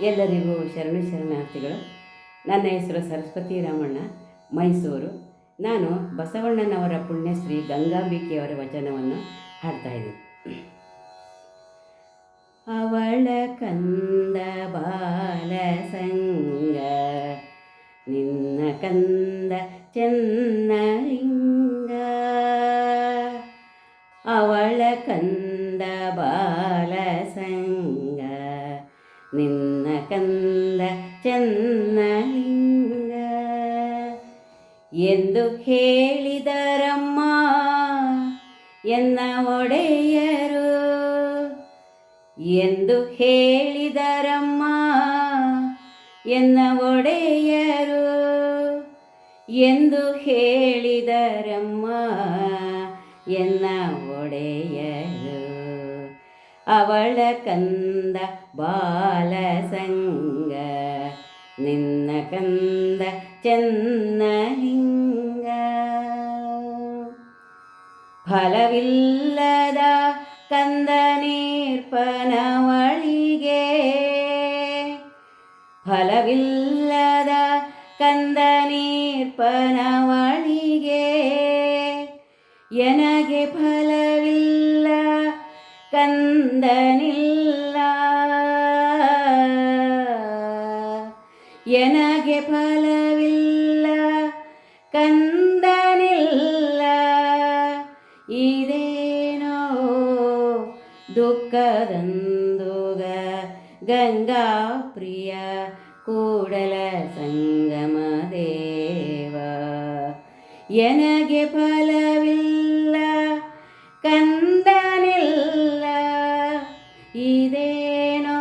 ಎಲ್ಲರಿಗೂ ಶರಣಾರ್ಥಿಗಳು. ನನ್ನ ಹೆಸರು ಸರಸ್ವತಿ ರಾಮಣ್ಣ, ಮೈಸೂರು. ನಾನು ಬಸವಣ್ಣನವರ ಪುಣ್ಯಶ್ರೀ ಗಂಗಾಂಬಿಕೆಯವರ ವಚನವನ್ನು ಹಾಡ್ತಾಯಿದ್ದೀನಿ. ಅವಳ ಕಂದ ಬಾಲ ಸಂಗ ನಿನ್ನ ಕಂದ ಚೆನ್ನಲಿಂಗ, ಅವಳ ಕಂದ ಬಾಲ ಸಂಗ ನಿನ್ನ ಕಂದ ಚೆನ್ನಲಿಂಗ ಎಂದು ಹೇಳಿದರಮ್ಮ ಎನ್ನ ಒಡೆಯರು, ಎಂದು ಹೇಳಿದರಮ್ಮ ಎನ್ನ ಒಡೆಯರು, ಎಂದು ಹೇಳಿದರಮ್ಮ ಎನ್ನ ಒಡೆಯರು. ಅವಳ ಕಂದ ಬಾಲ ಸಂಗ ನಿನ್ನ ಕಂದ ಚೆನ್ನಲಿಂಗ, ಫಲವಿಲ್ಲದ ಕಂದ ನೀರ್ಪನವಳಿಗೆ, ಫಲವಿಲ್ಲದ ಕಂದ ನೀರ್ಪನವಳಿಗೆ, ಎನಗೆ ಫಲವಿಲ್ಲ ಕಂದನಿಲ್ಲ, ಎನಗೆ ಫಲವಿಲ್ಲ ಕಂದನಿಲ್ಲ, ಇದೇನೋ ದುಃಖದಂದುಗ ಗಂಗಾ ಪ್ರಿಯ ಕೂಡಲ ಸಂಗಮ ದೇವ, ಎನಗೆ ಫಲವಿಲ್ಲ ಕಂದನಿಲ್ಲ, ಇದೇನೋ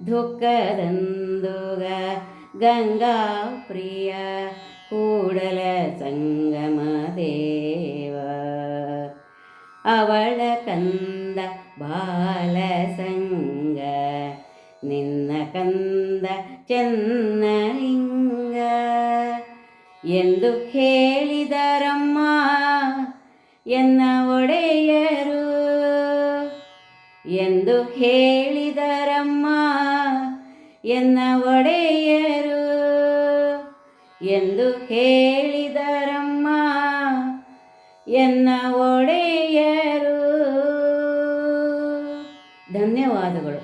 ದುಃಖದಂದುಗ ಗಂಗಾ ಪ್ರಿಯ ಕೂಡಲ ಸಂಗಮ ದೇವ. ಅವಳ ಕಂದ ಬಾಲ ಸಂಗ ನಿನ್ನ ಕಂದ ಚೆನ್ನಲಿಂಗ ಎಂದು ಹೇಳಿದರಮ್ಮ ಎನ್ನ ಒಡೆಯರು, ಎಂದು ಹೇಳಿದರಮ್ಮ ಎನ್ನ ಒಡೆಯರು, ಎಂದು ಹೇಳಿದರಮ್ಮ ಎನ್ನ ಒಡೆಯರು. ಧನ್ಯವಾದಗಳು.